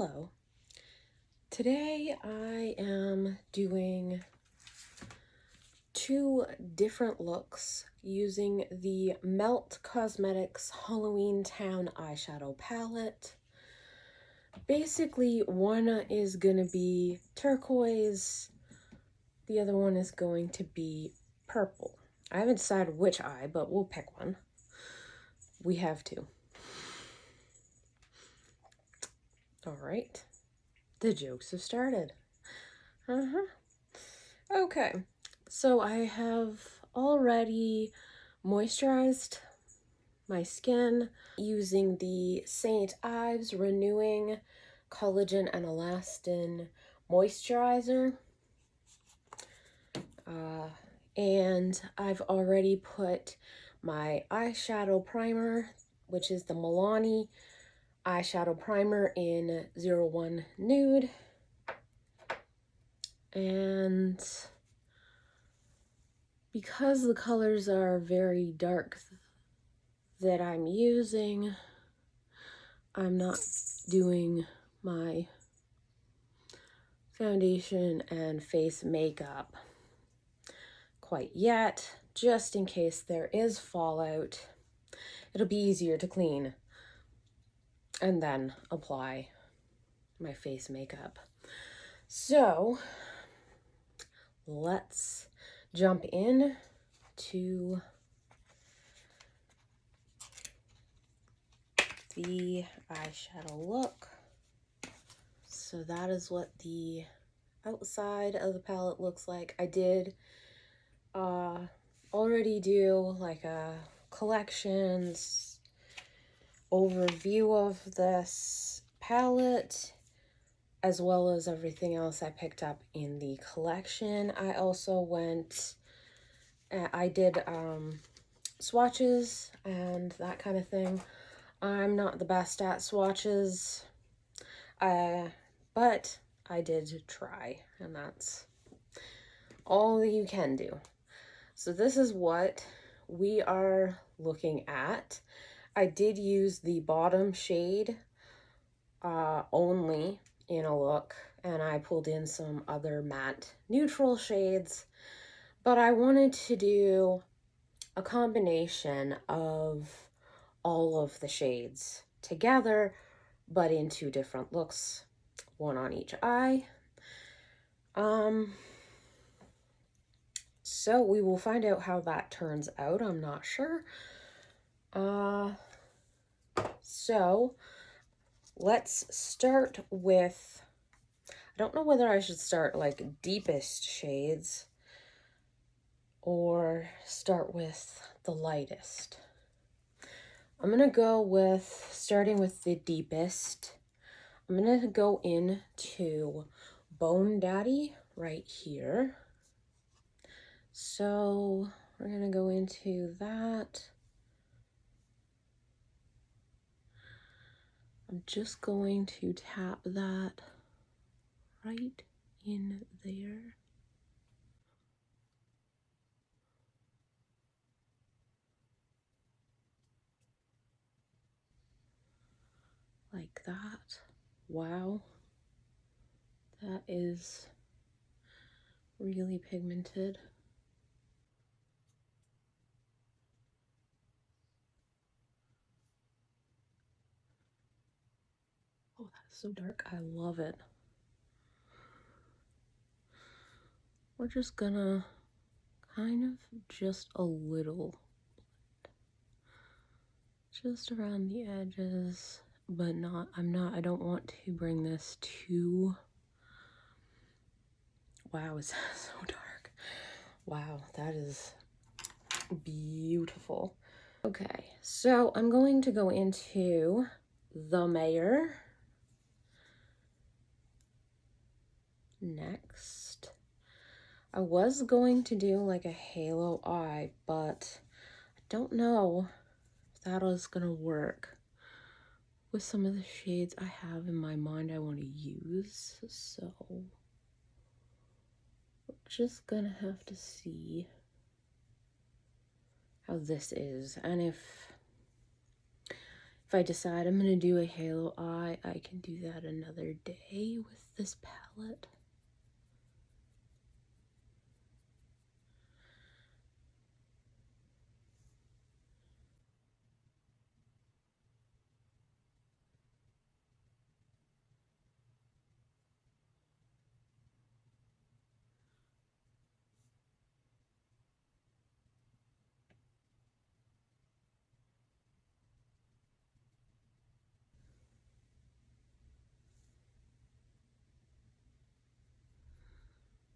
Hello. Today I am doing two different looks using the Melt Cosmetics Halloween Town eyeshadow palette. Basically, one is going to be turquoise, the other one is going to be purple. I haven't decided which eye, but we'll pick one. We have two. All right. The jokes have started. Okay, so I have already moisturized my skin using the St. Ives Renewing Collagen and Elastin Moisturizer. And I've already put my eyeshadow primer, which is the Milani eyeshadow primer in 01 Nude. And because the colors are very dark that I'm using, I'm not doing my foundation and face makeup quite yet, just in case there is fallout. It'll be easier to clean and then apply my face makeup. So let's jump in to the eyeshadow look. So that is what the outside of the palette looks like. I did already do like a collections overview of this palette, as well as everything else I picked up in the collection. I also I did swatches and that kind of thing. I'm not the best at swatches, but I did try, and that's all that you can do. So this is what we are looking at. I did use the bottom shade only in a look, and I pulled in some other matte neutral shades, but I wanted to do a combination of all of the shades together, but in two different looks, one on each eye. So we will find out how that turns out. I'm not sure. So let's start with, I don't know whether I should start like deepest shades or start with the lightest. I'm gonna go with starting with the deepest. I'm gonna go into Bone Daddy right here. So we're gonna go into that. I'm just going to tap that right in there. Like that. Wow. That is really pigmented. Oh, that's so dark. I love it. We're just gonna kind of just a little blend. Just around the edges, but not, I don't want to bring this too, wow, is that so dark? Wow, that is beautiful. Okay, so I'm going to go into the Mayo next. I was going to do like a halo eye, but I don't know if that is gonna work with some of the shades I have in my mind I want to use. So we're just gonna have to see how this is, and if If I decide I'm gonna do a halo eye, I can do that another day with this palette.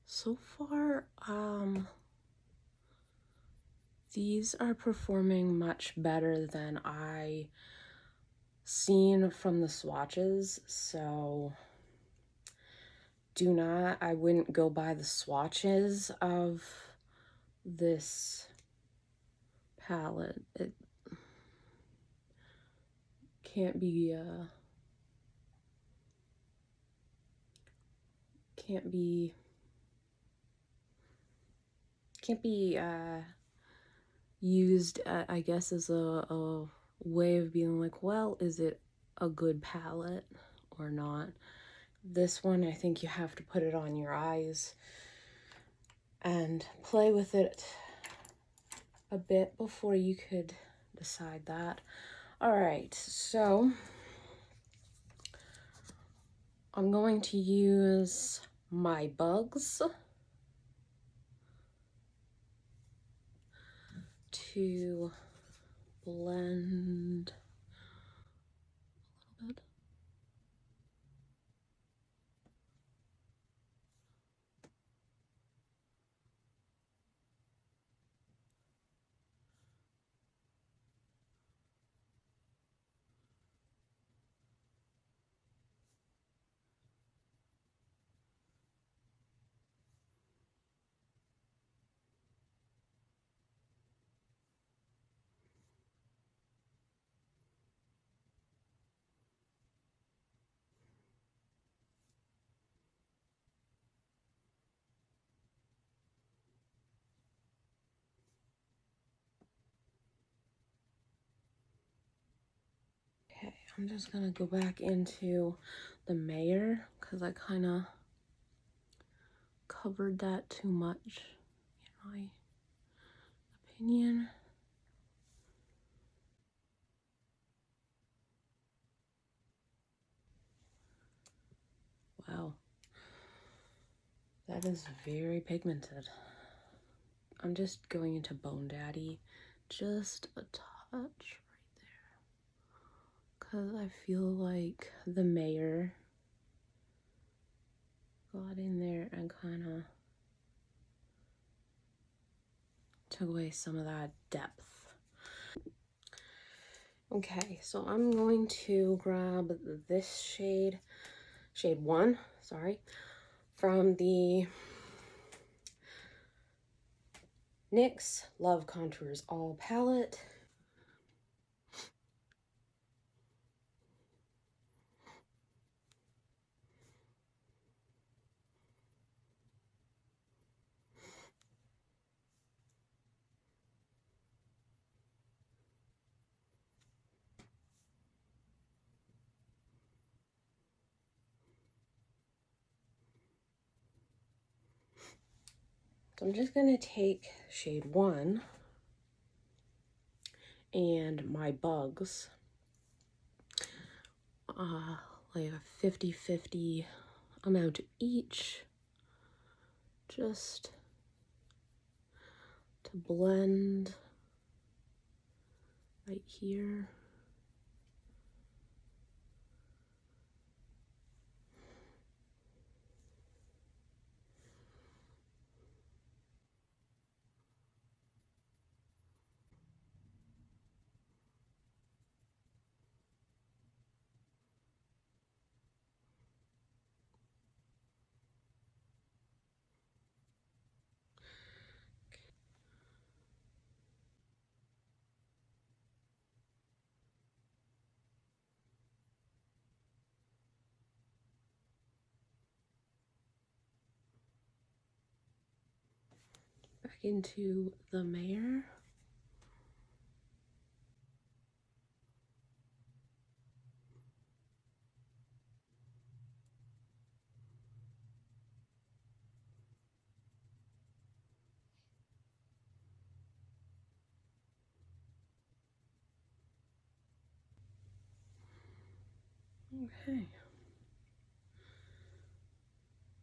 So far, these are performing much better than I seen from the swatches, so I wouldn't go by the swatches of this palette. It can't be, can't be used, I guess, as a way of being like, well, is it a good palette or not? This one, I think you have to put it on your eyes and play with it a bit before you could decide that. All right, so I'm going to use my bugs to blend a little bit. Okay, I'm just gonna go back into the Mayo because I kind of covered that too much, in my opinion. Wow, that is very pigmented. I'm just going into Bone Daddy, just a touch right there, because I feel like the Mayo got in there and kind of took away some of that depth. Okay, so I'm going to grab this shade 1, sorry, from the NYX Love Contours All palette. So I'm just going to take shade 1 and my bugs, like a 50-50 amount each, just to blend right here. Back into the Mayo. Okay.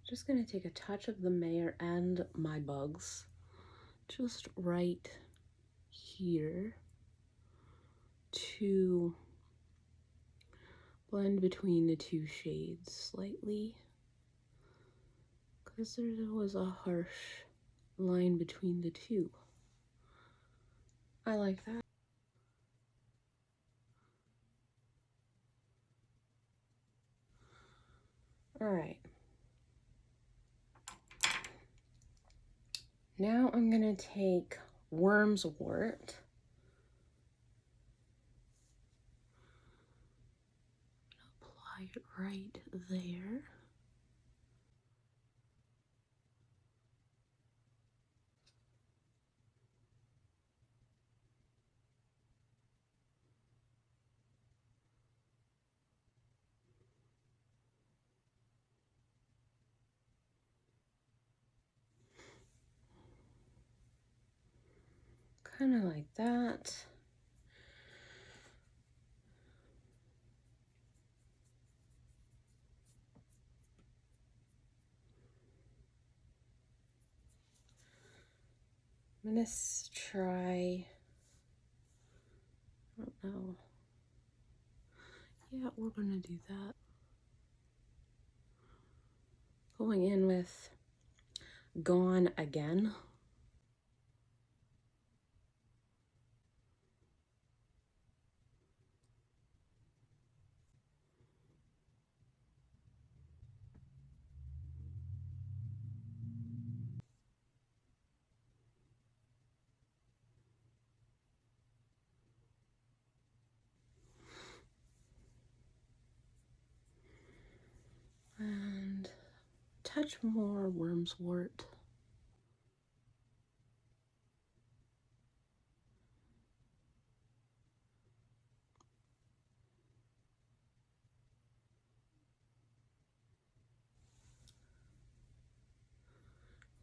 Just gonna take a touch of the Mayo and my bugs, just right here to blend between the two shades slightly, because there was a harsh line between the two. I like that. All right. Now I'm gonna take Worm's Wort. Apply it right there. Kind of like that. I'm gonna try, I don't know. Yeah, we're gonna do that. Going in with Gone Again. And touch more Worm's Wort.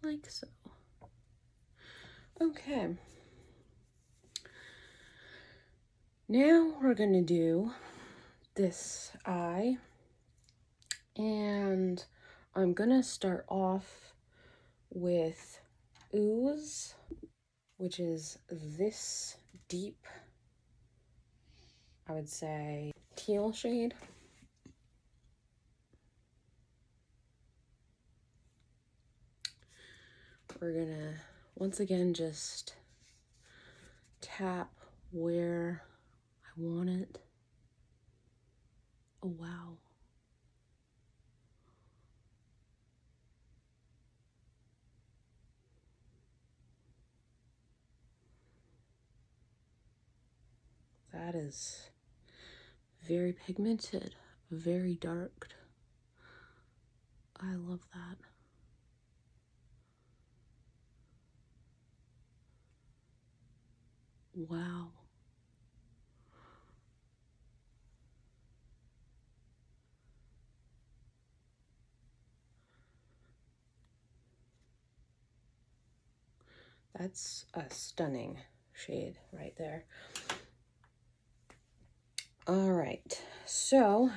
Like so. Okay. Now we're gonna do this eye, and I'm gonna start off with Ooze, which is this deep, I would say, teal shade. We're gonna once again just tap where I want it. Oh wow. That is very pigmented, very dark. I love that. Wow. That's a stunning shade right there. All right, so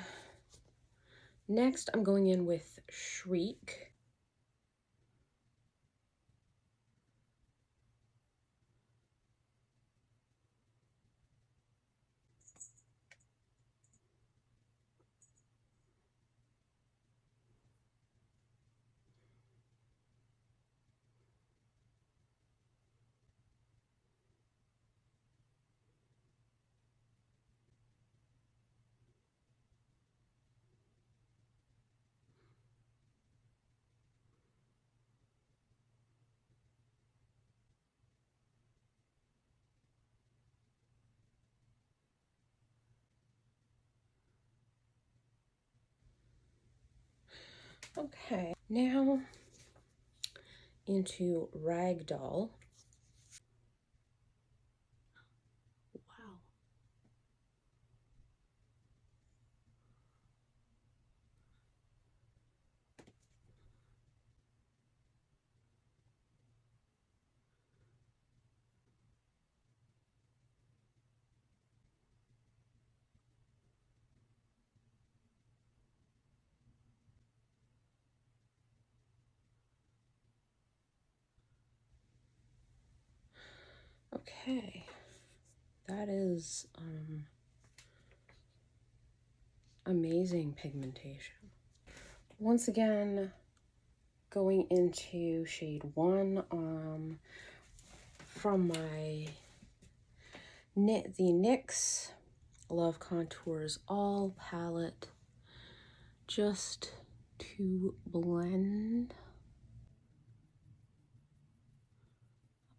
next I'm going in with Shriek. Okay, now into Ragdoll. Wow. Okay, that is amazing pigmentation. Once again, going into shade 1 from my the NYX Love Contours All palette, just to blend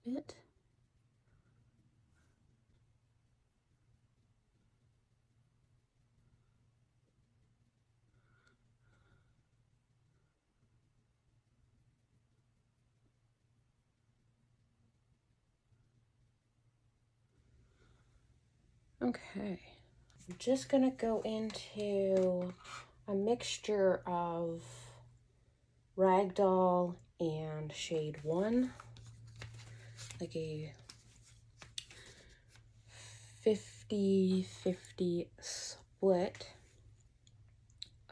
a bit. Okay, I'm just gonna go into a mixture of Ragdoll and shade 1, like a 50-50 split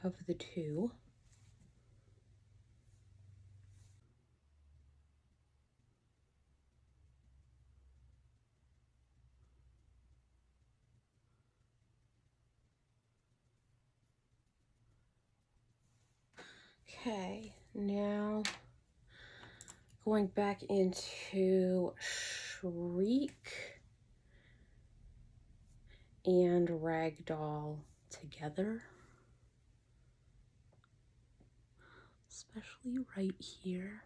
of the two. Okay, now going back into Shriek and Ragdoll together, especially right here.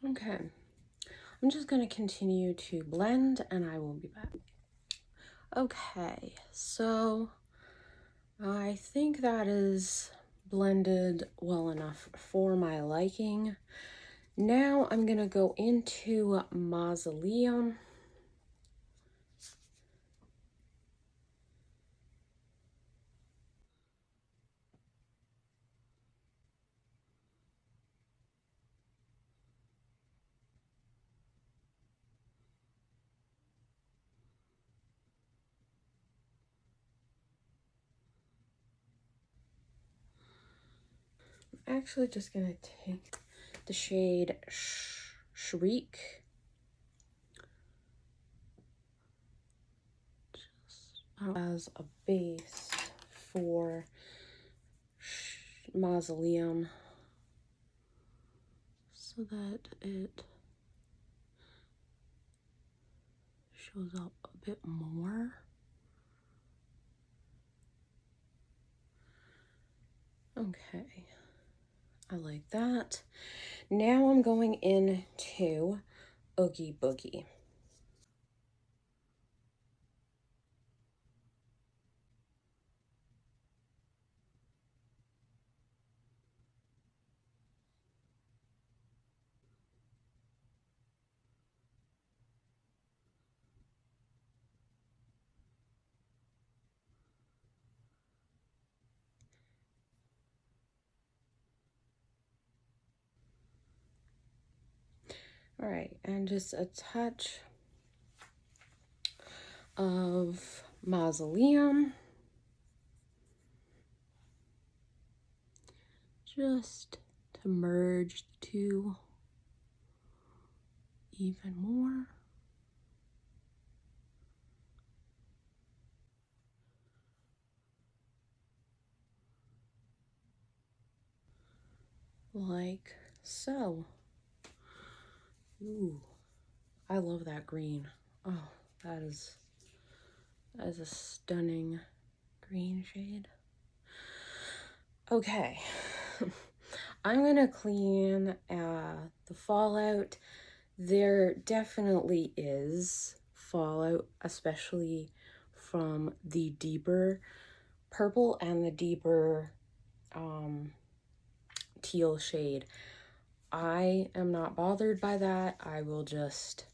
Okay, I'm just going to continue to blend and I will be back. Okay, so I think that is blended well enough for my liking. Now I'm going to go into Mausoleum. I'm actually just going to take the shade Shriek. Just as a base for Mausoleum so that it shows up a bit more. Okay, I like that. Now I'm going into Oogie Boogie. All right, and just a touch of Mausoleum. Just to merge the two even more. Like so. Ooh, I love that green. Oh, that is a stunning green shade. Okay, I'm gonna clean the fallout There definitely is fallout, especially from the deeper purple and the deeper teal shade. I am not bothered by that. I will just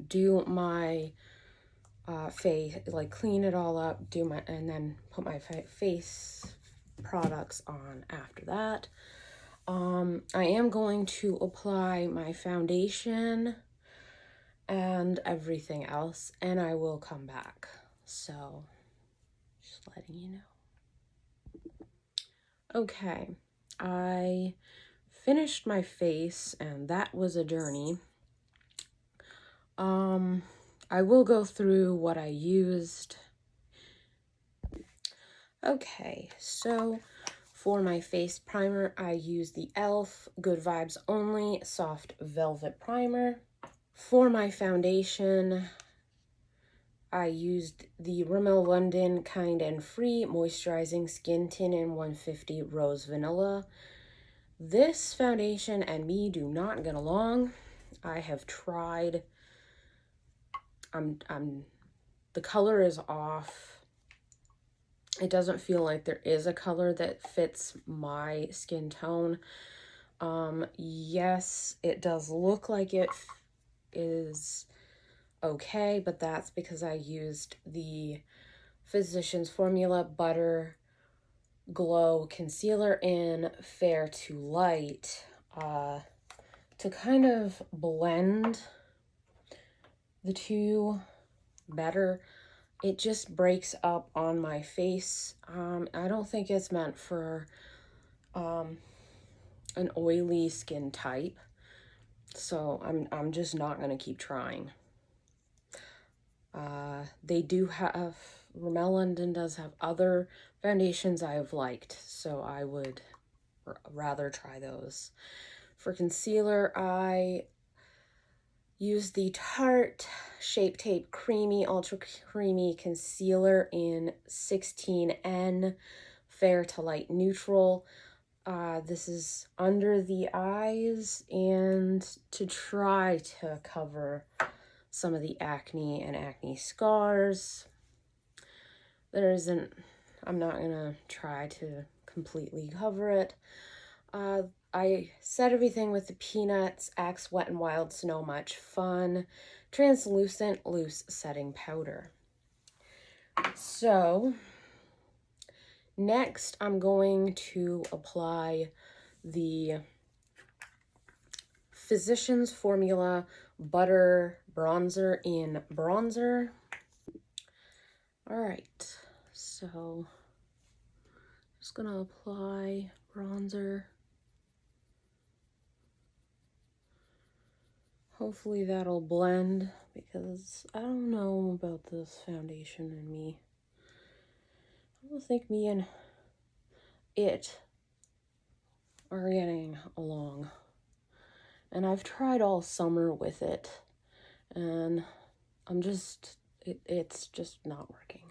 do my face, like clean it all up, and then put my face products on after that. I am going to apply my foundation and everything else, and I will come back. So, just letting you know. Okay, I finished my face, and that was a journey. I will go through what I used. Okay, so for my face primer, I used the e.l.f. Good Vibes Only Soft Velvet Primer. For my foundation, I used the Rimmel London Kind and Free Moisturizing Skin Tint in 150 Rose Vanilla. This foundation and me do not get along. I have tried. The color is off. It doesn't feel like there is a color that fits my skin tone. Yes, it does look like it is okay, but that's because I used the Physicians Formula Butter Glow Concealer in Fair to Light to kind of blend the two better. It just breaks up on my face. I don't think it's meant for an oily skin type, so I'm just not going to keep trying. They do have, Rimmel London does have other foundations I've liked, so I would rather try those. For concealer, I used the Tarte Shape Tape Creamy Ultra Creamy Concealer in 16N Fair to Light Neutral. This is under the eyes and to try to cover some of the acne and acne scars. I'm not gonna try to completely cover it. I set everything with the Peanuts Axe Wet n Wild Snow Much Fun Translucent Loose Setting Powder. So, next I'm going to apply the Physicians Formula Butter Bronzer in Bronzer. Alright, so just gonna apply bronzer. Hopefully that'll blend, because I don't know about this foundation and me. I don't think me and it are getting along. And I've tried all summer with it, and it's just not working.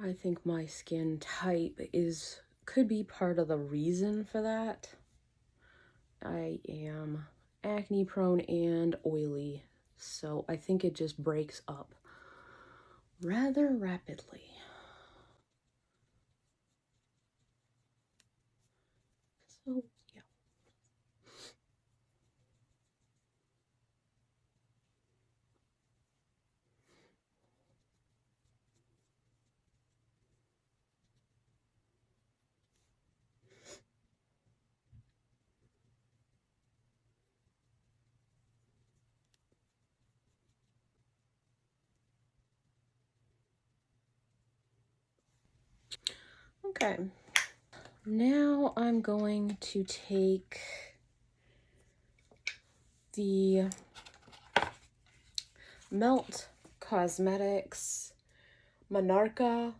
I think my skin type could be part of the reason for that. I am acne prone and oily, so I think it just breaks up rather rapidly. So, yeah. Okay. Now I'm going to take the Melt Cosmetics Monarcha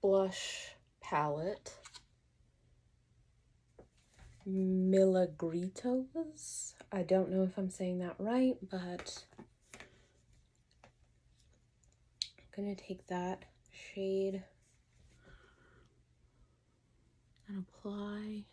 Blush Palette. Milagritos. I don't know if I'm saying that right, but I'm gonna take that shade. And apply.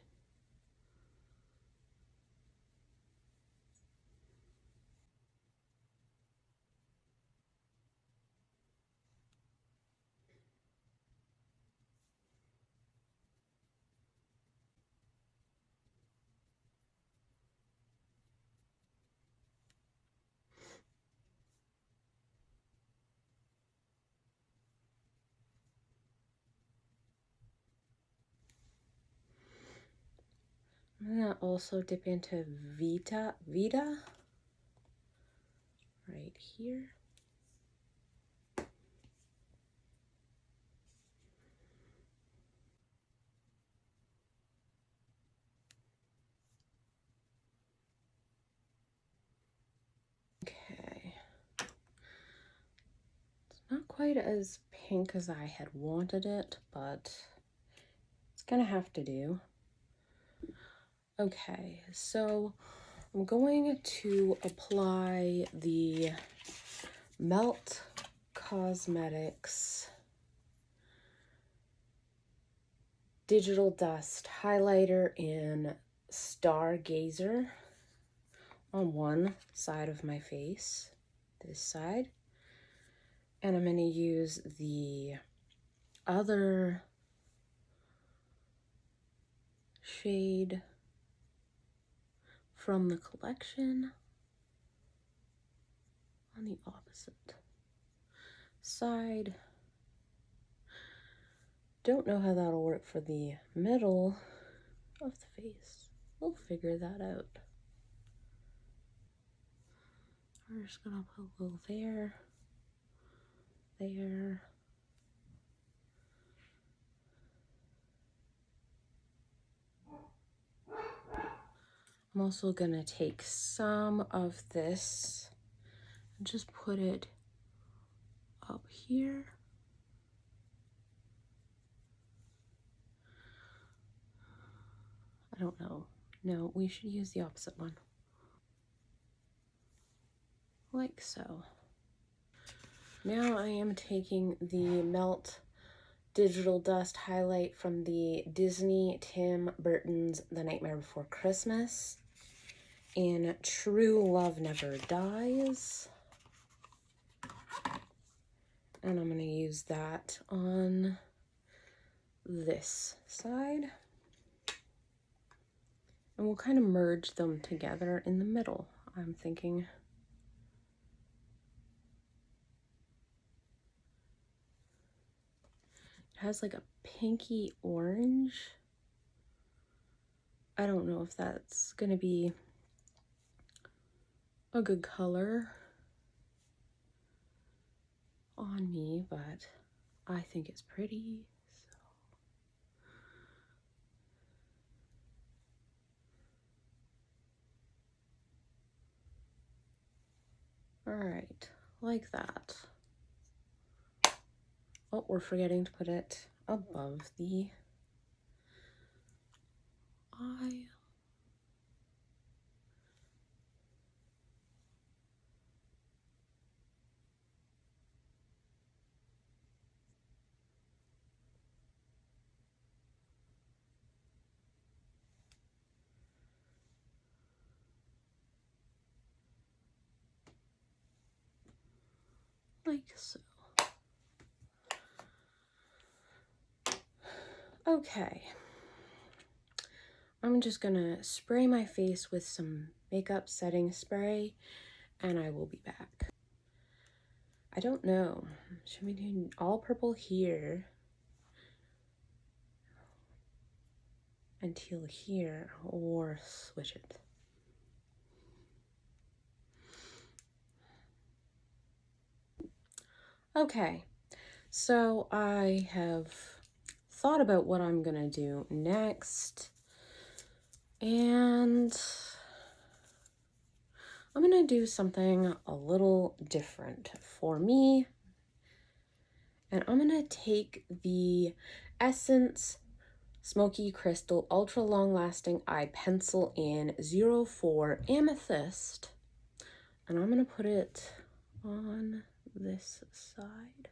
I'm gonna also dip into Vita right here. Okay. It's not quite as pink as I had wanted it, but it's gonna have to do. Okay, so I'm going to apply the Melt Cosmetics Digital Dust Highlighter in Stargazer on one side of my face, this side. And I'm going to use the other shade from the collection on the opposite side. Don't know how that'll work for the middle of the face. We'll figure that out. We're just gonna put a little there, there. I'm also gonna take some of this and just put it up here. I don't know. No, we should use the opposite one. Like so. Now I am taking the Melt Digital Dust Highlight from the Disney Tim Burton's The Nightmare Before Christmas in True Love Never Dies. And I'm going to use that on this side. And we'll kind of merge them together in the middle, I'm thinking. It has like a pinky orange. I don't know if that's going to be a good color on me, but I think it's pretty. All right, like that. Oh, we're forgetting to put it above the eye. Like so. Okay. I'm just gonna spray my face with some makeup setting spray and I will be back. I don't know. Should we do all purple here and teal here, or switch it? Okay, so I have thought about what I'm gonna do next, and I'm gonna do something a little different for me. And I'm gonna take the Essence Smoky Crystal Ultra Long Lasting Eye Pencil in 04 Amethyst, and I'm gonna put it on this side.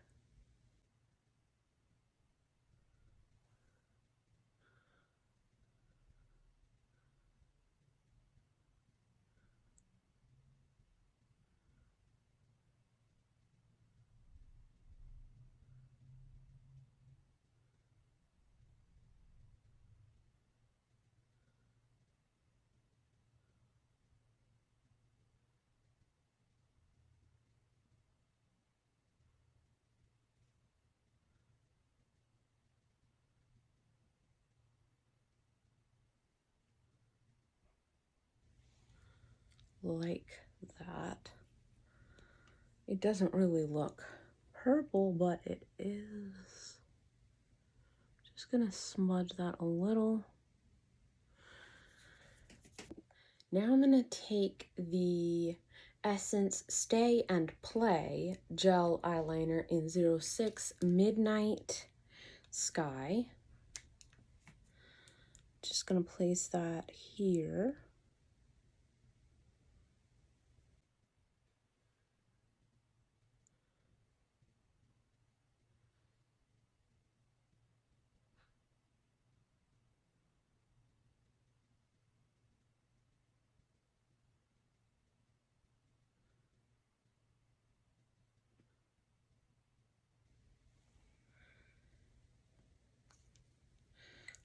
like that. It doesn't really look purple, but it is. Just gonna smudge that a little. Now I'm gonna take the Essence Stay and Play gel eyeliner in 06 Midnight Sky. Just gonna place that here.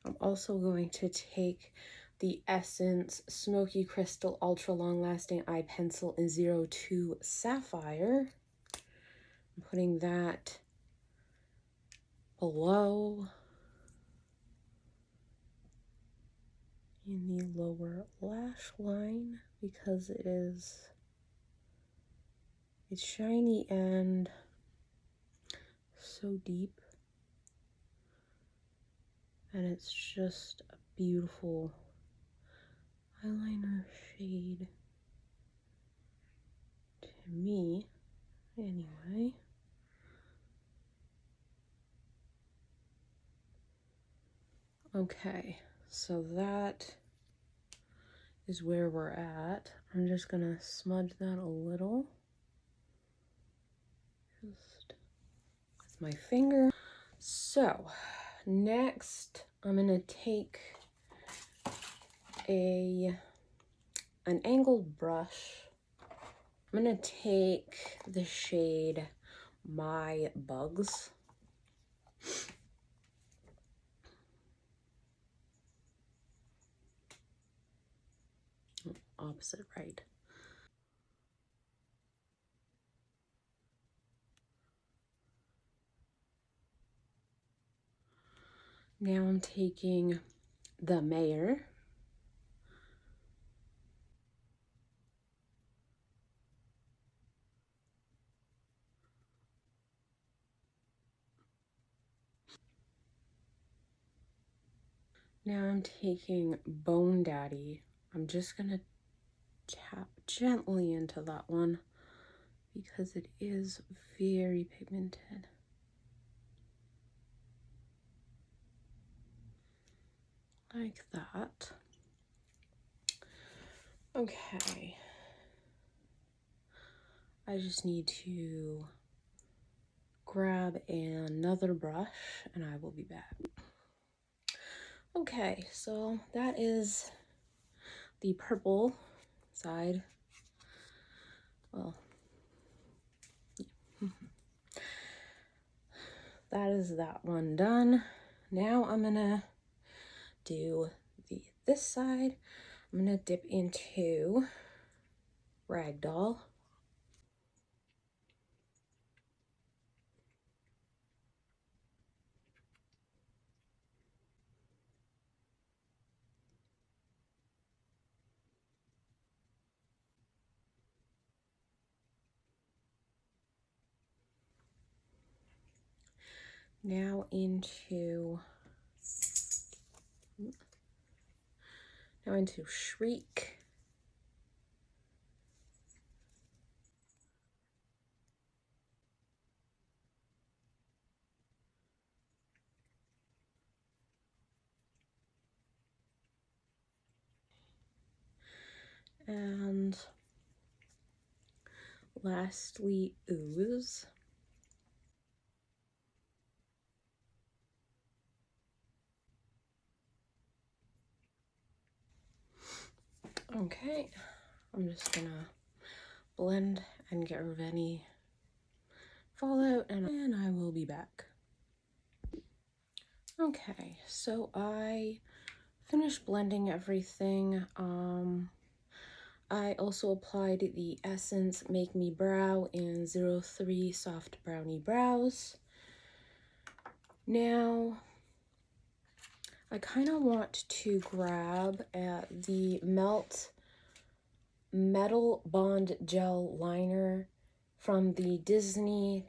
I'm also going to take the Essence Smoky Crystal Ultra Long Lasting Eye Pencil in 02 Sapphire. I'm putting that below in the lower lash line because it's shiny and so deep. And it's just a beautiful eyeliner shade to me, anyway. Okay, so that is where we're at. I'm just gonna smudge that a little. Just with my finger. So, next I'm gonna take an angled brush. I'm gonna take the shade My Bugs. Opposite, right? Now I'm taking the Mayo. Now I'm taking Bone Daddy. I'm just gonna tap gently into that one because it is very pigmented. Like that. Okay. I just need to grab another brush and I will be back. Okay, so that is the purple side. Well, that is that one done. Now I'm gonna do this side. I'm gonna dip into Ragdoll. Now into Shriek. And lastly, Ooze. Okay, I'm just gonna blend and get rid of any fallout and I will be back. Okay, so I finished blending everything. I also applied the Essence Make Me Brow in 03 Soft Brownie Brows. Now, I kind of want to grab at the Melt Metal Bond Gel Liner from the Disney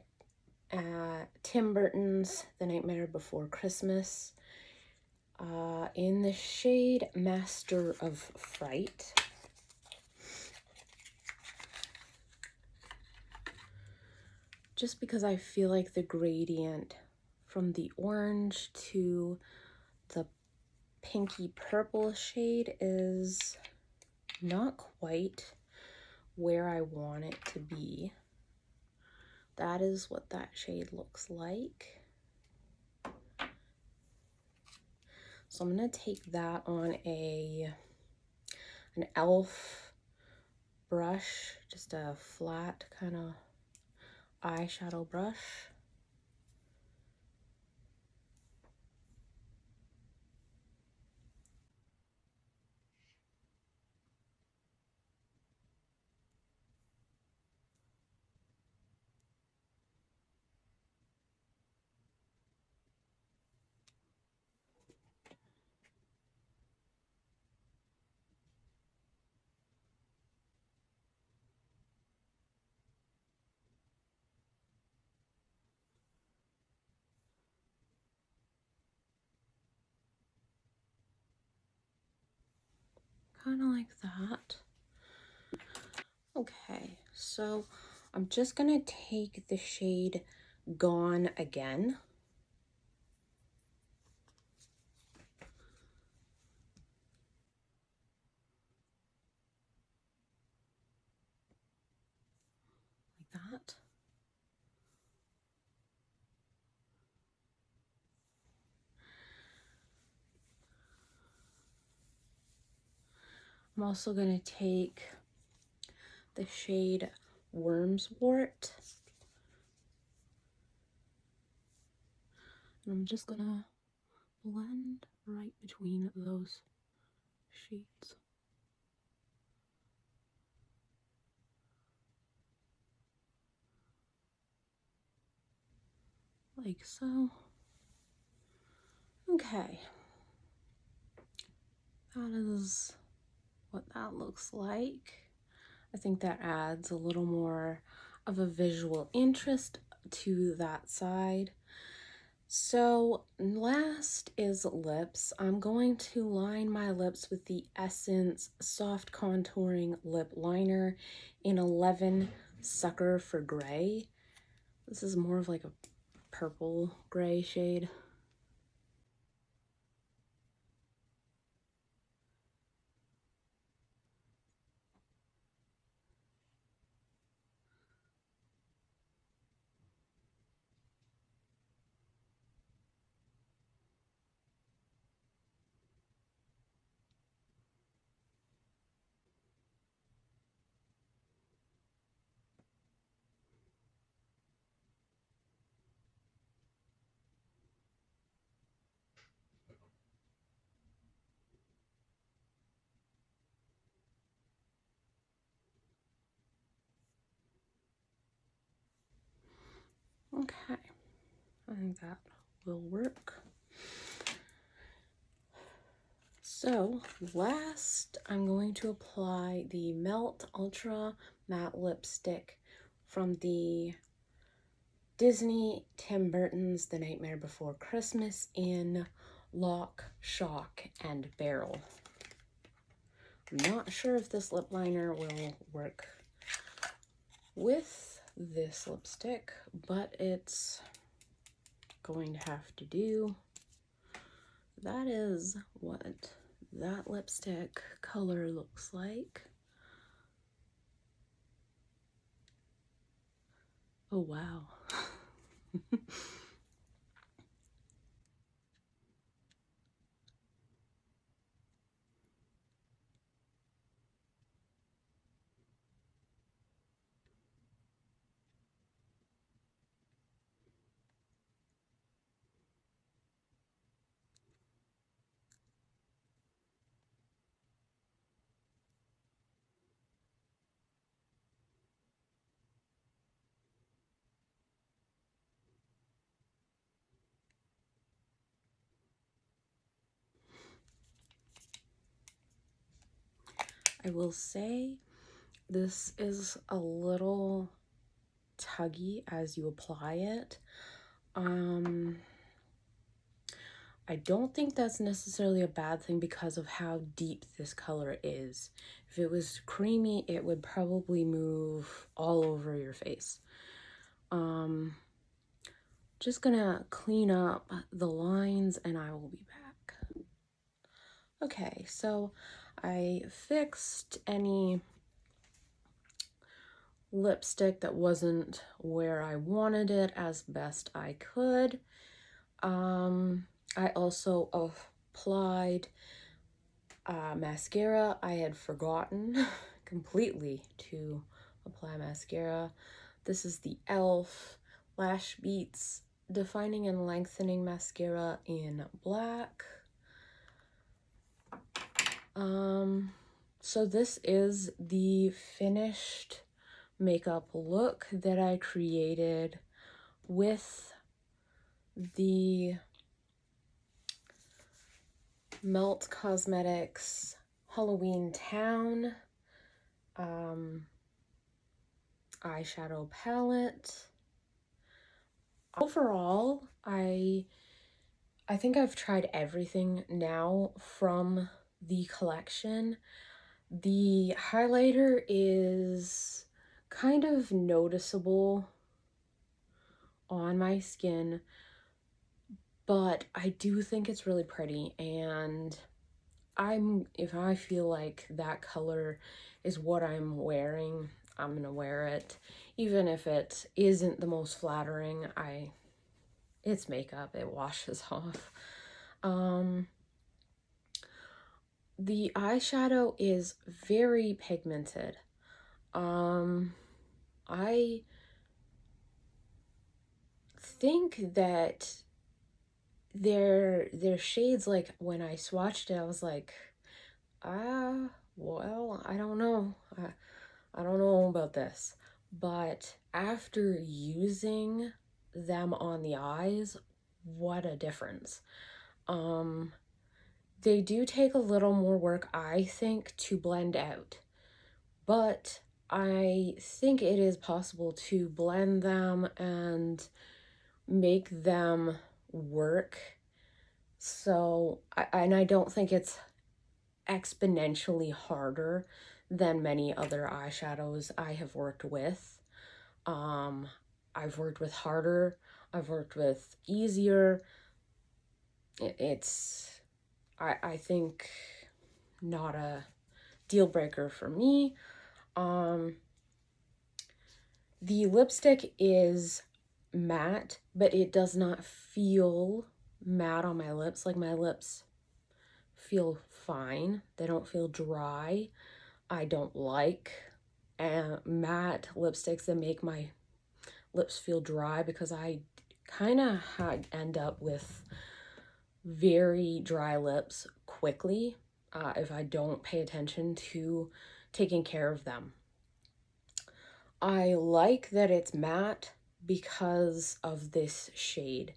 Tim Burton's The Nightmare Before Christmas in the shade Master of Fright. Just because I feel like the gradient from the orange to the pinky purple shade is not quite where I want it to be. That is what that shade looks like. So I'm going to take that on an e.l.f. brush, just a flat kind of eyeshadow brush. Kind of like that. Okay, so I'm just gonna take the shade Gone Again. Like that. I'm also gonna take the shade Worms Wort. And I'm just gonna blend right between those shades. Like so. Okay. That is what that looks like. I think that adds a little more of a visual interest to that side. So last is lips. I'm going to line my lips with the Essence Soft Contouring Lip Liner in 11 Sucker for Gray. This is more of like a purple gray shade. Okay, I think that will work. So last, I'm going to apply the Melt Ultra Matte Lipstick from the Disney Tim Burton's The Nightmare Before Christmas in Lock, Shock, and Barrel. I'm not sure if this lip liner will work with this lipstick, but it's going to have to do. That is what that lipstick color looks like. Oh wow. I will say This is a little tuggy as you apply it. I don't think that's necessarily a bad thing because of how deep this color is. If it was creamy, it would probably move all over your face. Just gonna clean up the lines and I will be back. Okay, so I fixed any lipstick that wasn't where I wanted it as best I could. I also applied mascara. I had forgotten completely to apply mascara. This is the e.l.f. Lash Beats Defining and Lengthening Mascara in black. So this is the finished makeup look that I created with the Melt Cosmetics Halloween Town eyeshadow palette. Overall, I think I've tried everything now from the collection. The highlighter is kind of noticeable on my skin, but I do think it's really pretty, and if I feel like that color is what I'm wearing, I'm gonna wear it. Even if it isn't the most flattering, it's makeup, it washes off. The eyeshadow is very pigmented. I think that their shades, like when I swatched it, I was like, well, I don't know. I don't know about this. But after using them on the eyes, what a difference. They do take a little more work, I think, to blend out. But I think it is possible to blend them and make them work. So, I don't think it's exponentially harder than many other eyeshadows I have worked with. I've worked with harder, I've worked with easier. It's, I think, not a deal breaker for me. The lipstick is matte, but it does not feel matte on my lips. Like, my lips feel fine. They don't feel dry. I don't like matte lipsticks that make my lips feel dry, because I kind of end up with very dry lips quickly if I don't pay attention to taking care of them. I like that it's matte because of this shade.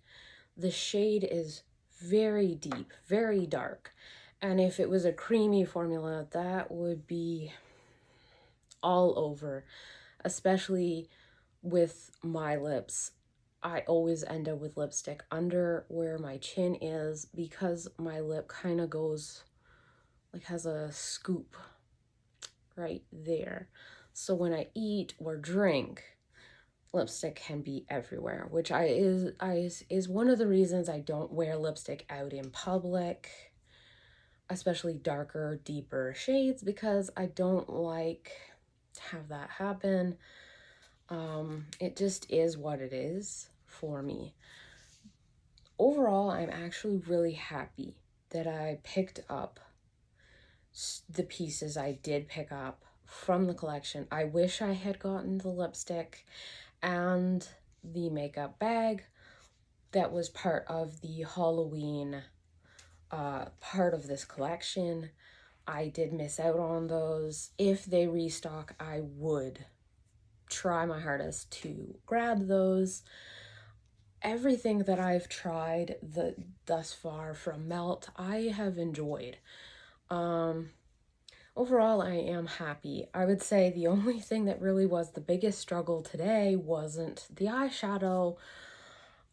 The shade is very deep, very dark. And if it was a creamy formula, that would be all over, especially with my lips. I always end up with lipstick under where my chin is, because my lip kind of goes, like, has a scoop right there. So when I eat or drink, lipstick can be everywhere, which is one of the reasons I don't wear lipstick out in public, especially darker, deeper shades, because I don't like to have that happen. It just is what it is for me. Overall, I'm actually really happy that I picked up the pieces I did pick up from the collection. I wish I had gotten the lipstick and the makeup bag that was part of the Halloween part of this collection. I did miss out on those. If they restock, I would try my hardest to grab those. Everything that I've tried thus far from Melt, I have enjoyed. overall, I am happy. I would say the only thing that really was the biggest struggle today wasn't the eyeshadow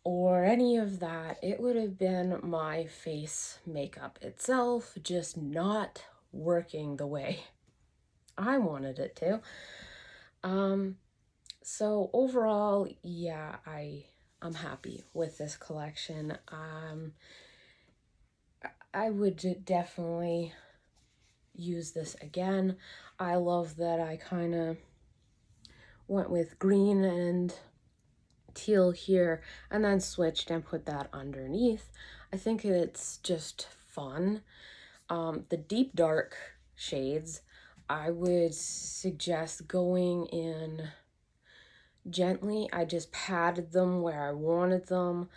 or any of that. It would have been my face makeup itself just not working the way I wanted it to. So overall, yeah, I'm happy with this collection. I would definitely use this again. I love that I kind of went with green and teal here and then switched and put that underneath. I think it's just fun. The deep dark shades, I would suggest going in gently. I just patted them where I wanted them.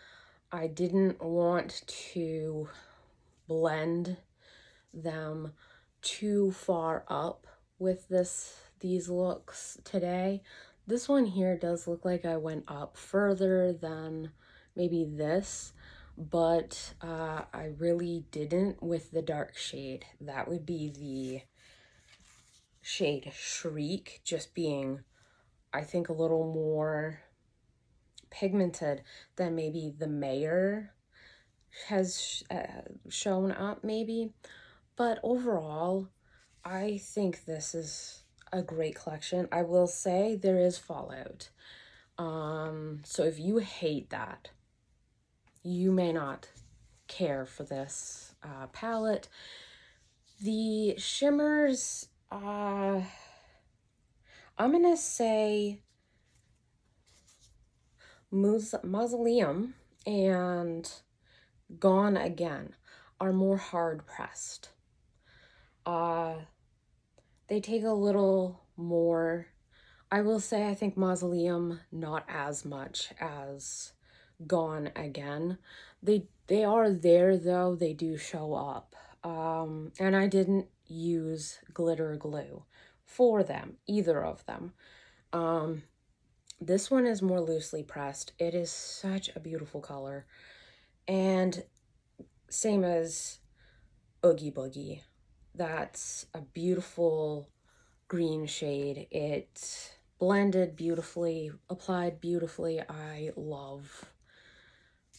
I didn't want to blend them too far up with these looks today. This one here does look like I went up further than maybe this, but I really didn't with the dark shade. That would be the shade Shriek, just being, I think, a little more pigmented than maybe the Mayo has shown up maybe. But overall, I think this is a great collection. I will say there is fallout. So if you hate that, you may not care for this palette. The shimmers, I'm gonna say Mausoleum and Gone Again are more hard pressed. They take a little more. I will say I think Mausoleum not as much as Gone Again. They are there though, they do show up. And I didn't use glitter glue for them, either of them. This one is more loosely pressed. It is such a beautiful color. And same as Oogie Boogie. That's a beautiful green shade. It blended beautifully, applied beautifully. I love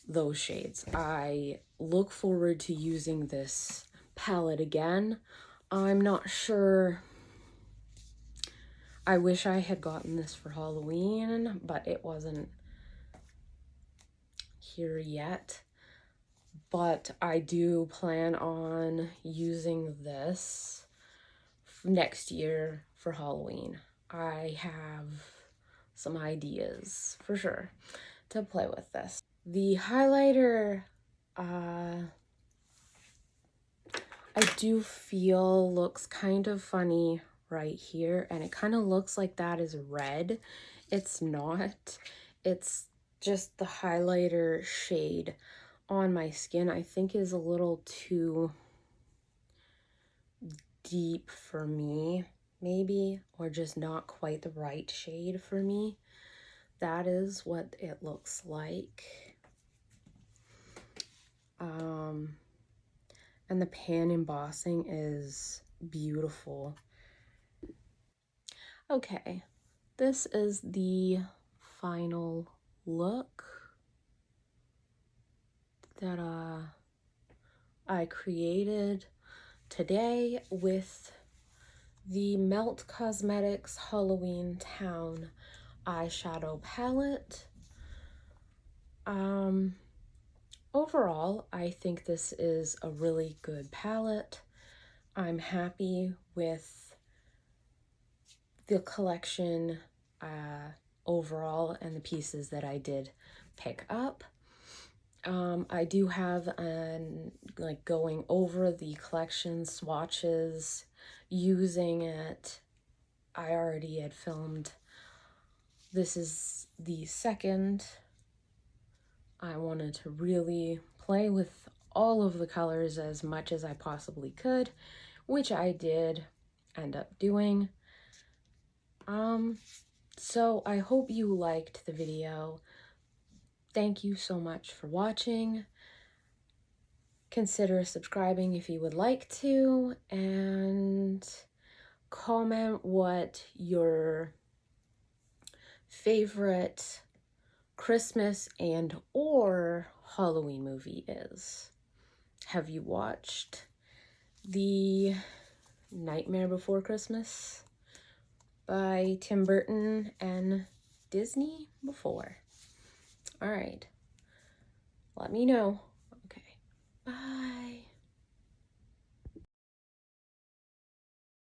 those shades. I look forward to using this palette again. I'm not sure. I wish I had gotten this for Halloween, but it wasn't here yet. But I do plan on using this next year for Halloween. I have some ideas for sure to play with this. The highlighter, I do feel looks kind of funny right here, and it kind of looks like that is red. It's not. It's just the highlighter shade on my skin, I think, is a little too deep for me, maybe, or just not quite the right shade for me. That is what it looks like. And the pan embossing is beautiful. Okay, this is the final look that I created today with the Melt Cosmetics Halloween Town eyeshadow palette. Overall, I think this is a really good palette. I'm happy with the collection overall and the pieces that I did pick up. I do have like going over the collection swatches, using it. I already had filmed. This is the second. I wanted to really play with all of the colors as much as I possibly could, which I did end up doing. So I hope you liked the video. Thank you so much for watching. Consider subscribing if you would like to, and comment what your favorite Christmas and or Halloween movie is. Have you watched The Nightmare Before Christmas by Tim Burton and Disney before? All right, let me know.